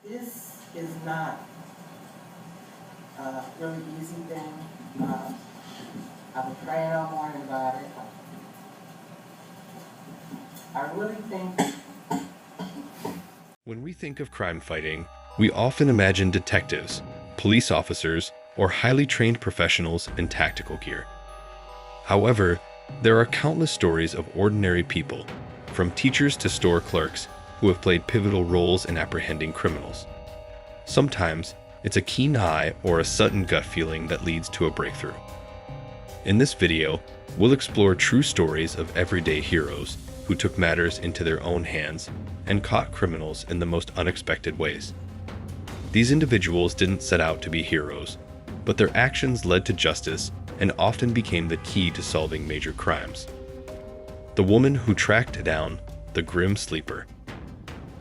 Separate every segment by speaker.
Speaker 1: This is not a really easy thing. I've been praying all morning about it. I really think
Speaker 2: When we think of crime fighting, we often imagine detectives, police officers, or highly trained professionals in tactical gear. However, there are countless stories of ordinary people, from teachers to store clerks, who have played pivotal roles in apprehending criminals. Sometimes, it's a keen eye or a sudden gut feeling that leads to a breakthrough. In this video, we'll explore true stories of everyday heroes who took matters into their own hands and caught criminals in the most unexpected ways. These individuals didn't set out to be heroes, but their actions led to justice and often became the key to solving major crimes. The woman who tracked down the Grim Sleeper.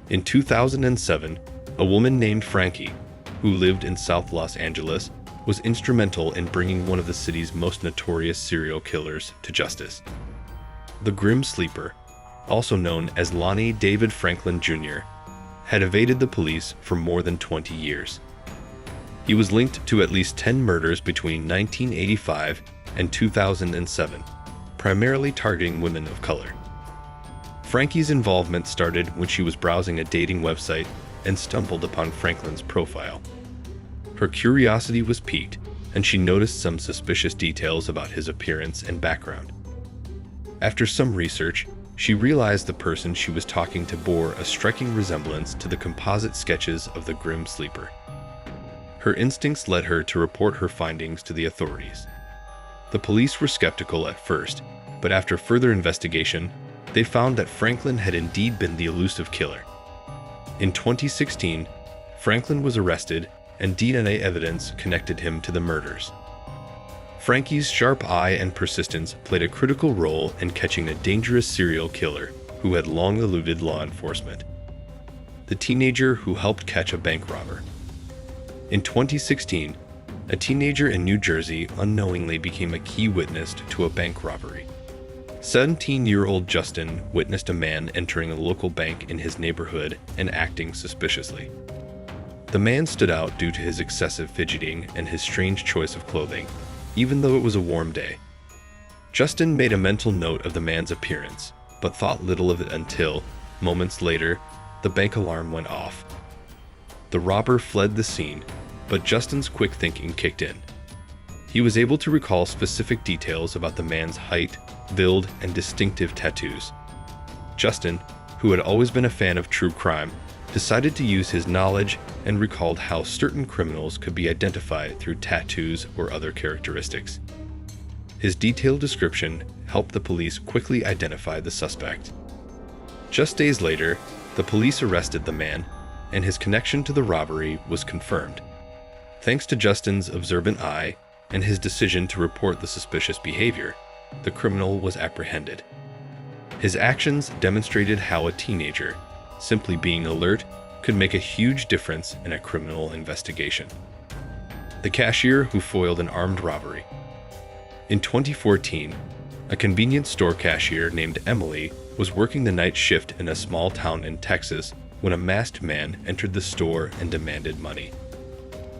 Speaker 2: In 2007, a woman named Frankie, who lived in South Los Angeles, was instrumental in bringing one of the city's most notorious serial killers to justice. The Grim Sleeper, also known as Lonnie David Franklin Jr., had evaded the police for more than 20 years. He was linked to at least 10 murders between 1985 and 2007, primarily targeting women of color. Frankie's involvement started when she was browsing a dating website and stumbled upon Franklin's profile. Her curiosity was piqued, and she noticed some suspicious details about his appearance and background. After some research, she realized the person she was talking to bore a striking resemblance to the composite sketches of the Grim Sleeper. Her instincts led her to report her findings to the authorities. The police were skeptical at first, but after further investigation, they found that Franklin had indeed been the elusive killer. In 2016, Franklin was arrested and DNA evidence connected him to the murders. Frankie's sharp eye and persistence played a critical role in catching a dangerous serial killer who had long eluded law enforcement. The teenager who helped catch a bank robber. In 2016, a teenager in New Jersey unknowingly became a key witness to a bank robbery. 17-year-old Justin witnessed a man entering a local bank in his neighborhood and acting suspiciously. The man stood out due to his excessive fidgeting and his strange choice of clothing, even though it was a warm day. Justin made a mental note of the man's appearance, but thought little of it until, moments later, the bank alarm went off. The robber fled the scene, but Justin's quick thinking kicked in. He was able to recall specific details about the man's height, build, and distinctive tattoos. Justin, who had always been a fan of true crime, decided to use his knowledge and recalled how certain criminals could be identified through tattoos or other characteristics. His detailed description helped the police quickly identify the suspect. Just days later, the police arrested the man, and his connection to the robbery was confirmed. Thanks to Justin's observant eye and his decision to report the suspicious behavior, the criminal was apprehended. His actions demonstrated how a teenager, simply being alert, could make a huge difference in a criminal investigation. The cashier who foiled an armed robbery. In 2014, a convenience store cashier named Emily was working the night shift in a small town in Texas when a masked man entered the store and demanded money.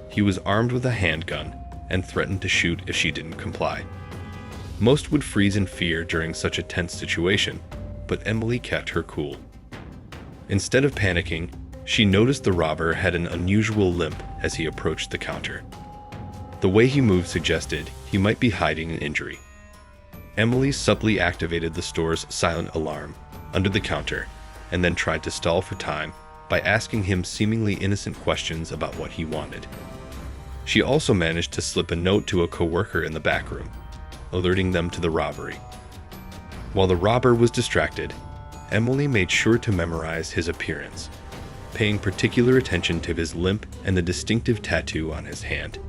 Speaker 2: He was armed with a handgun and threatened to shoot if she didn't comply. Most would freeze in fear during such a tense situation, but Emily kept her cool. Instead of panicking, she noticed the robber had an unusual limp as he approached the counter. The way he moved suggested he might be hiding an injury. Emily subtly activated the store's silent alarm under the counter and then tried to stall for time by asking him seemingly innocent questions about what he wanted. She also managed to slip a note to a coworker in the back room, alerting them to the robbery. While the robber was distracted, Emily made sure to memorize his appearance, paying particular attention to his limp and the distinctive tattoo on his hand.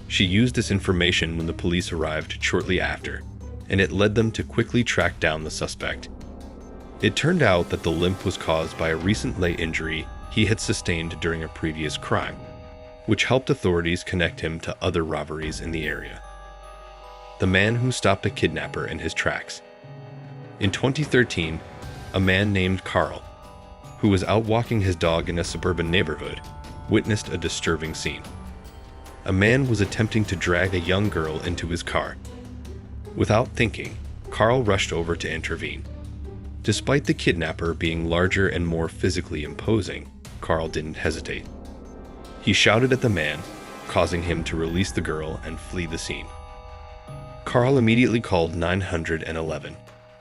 Speaker 2: She used this information when the police arrived shortly after, and it led them to quickly track down the suspect. It turned out that the limp was caused by a recent leg injury he had sustained during a previous crime, which helped authorities connect him to other robberies in the area. The man who stopped a kidnapper in his tracks. In 2013, a man named Carl, who was out walking his dog in a suburban neighborhood, witnessed a disturbing scene. A man was attempting to drag a young girl into his car. Without thinking, Carl rushed over to intervene. Despite the kidnapper being larger and more physically imposing, Carl didn't hesitate. He shouted at the man, causing him to release the girl and flee the scene. Carl immediately called 911,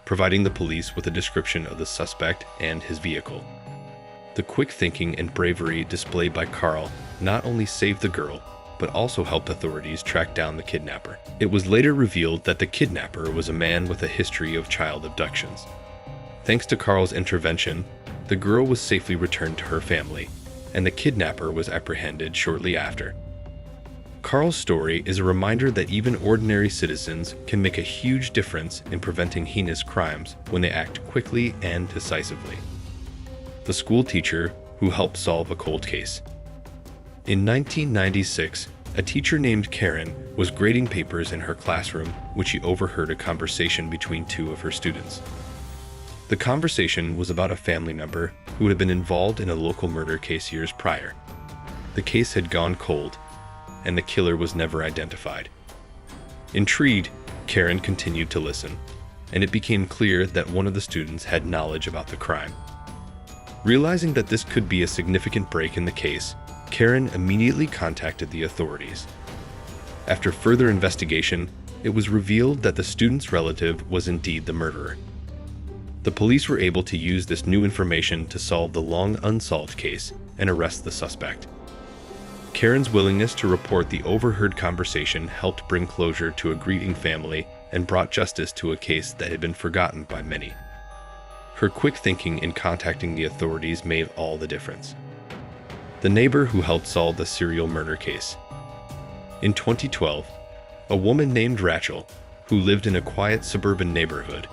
Speaker 2: providing the police with a description of the suspect and his vehicle. The quick thinking and bravery displayed by Carl not only saved the girl, but also helped authorities track down the kidnapper. It was later revealed that the kidnapper was a man with a history of child abductions. Thanks to Carl's intervention, the girl was safely returned to her family, and the kidnapper was apprehended shortly after. Carl's story is a reminder that even ordinary citizens can make a huge difference in preventing heinous crimes when they act quickly and decisively. The school teacher who helped solve a cold case. In 1996, a teacher named Karen was grading papers in her classroom when she overheard a conversation between two of her students. The conversation was about a family member who had been involved in a local murder case years prior. The case had gone cold, and the killer was never identified. Intrigued, Karen continued to listen, and it became clear that one of the students had knowledge about the crime. Realizing that this could be a significant break in the case, Karen immediately contacted the authorities. After further investigation, it was revealed that the student's relative was indeed the murderer. The police were able to use this new information to solve the long unsolved case and arrest the suspect. Karen's willingness to report the overheard conversation helped bring closure to a grieving family and brought justice to a case that had been forgotten by many. Her quick thinking in contacting the authorities made all the difference. The neighbor who helped solve the serial murder case. In 2012, a woman named Rachel, who lived in a quiet suburban neighborhood,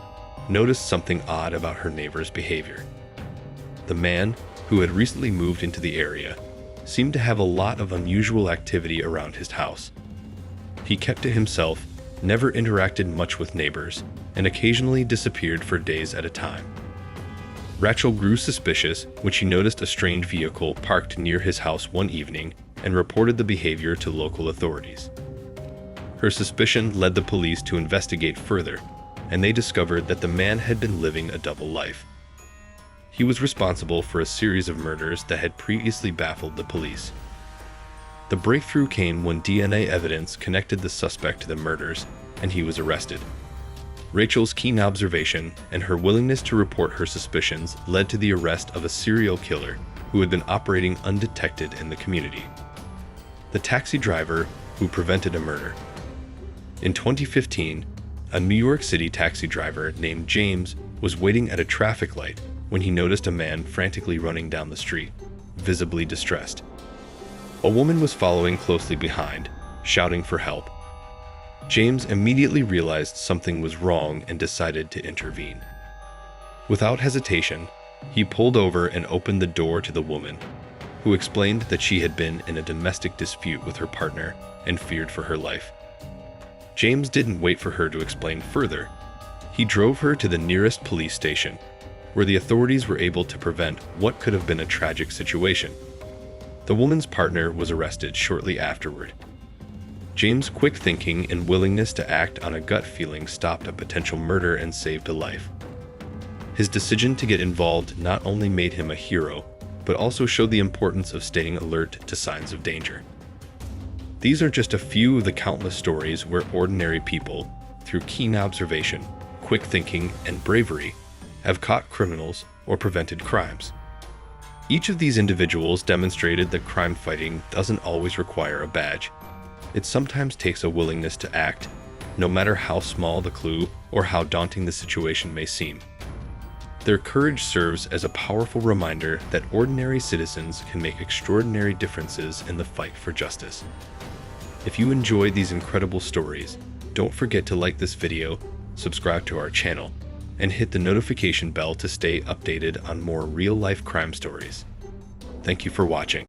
Speaker 2: noticed something odd about her neighbor's behavior. The man, who had recently moved into the area, seemed to have a lot of unusual activity around his house. He kept to himself, never interacted much with neighbors, and occasionally disappeared for days at a time. Rachel grew suspicious when she noticed a strange vehicle parked near his house one evening and reported the behavior to local authorities. Her suspicion led the police to investigate further, and they discovered that the man had been living a double life. He was responsible for a series of murders that had previously baffled the police. The breakthrough came when DNA evidence connected the suspect to the murders, and he was arrested. Rachel's keen observation and her willingness to report her suspicions led to the arrest of a serial killer who had been operating undetected in the community. The taxi driver who prevented a murder. In 2015, a New York City taxi driver named James was waiting at a traffic light when he noticed a man frantically running down the street, visibly distressed. A woman was following closely behind, shouting for help. James immediately realized something was wrong and decided to intervene. Without hesitation, he pulled over and opened the door to the woman, who explained that she had been in a domestic dispute with her partner and feared for her life. James didn't wait for her to explain further. He drove her to the nearest police station, where the authorities were able to prevent what could have been a tragic situation. The woman's partner was arrested shortly afterward. James' quick thinking and willingness to act on a gut feeling stopped a potential murder and saved a life. His decision to get involved not only made him a hero, but also showed the importance of staying alert to signs of danger. These are just a few of the countless stories where ordinary people, through keen observation, quick thinking, and bravery, have caught criminals or prevented crimes. Each of these individuals demonstrated that crime fighting doesn't always require a badge. It sometimes takes a willingness to act, no matter how small the clue or how daunting the situation may seem. Their courage serves as a powerful reminder that ordinary citizens can make extraordinary differences in the fight for justice. If you enjoyed these incredible stories, don't forget to like this video, subscribe to our channel, and hit the notification bell to stay updated on more real-life crime stories. Thank you for watching.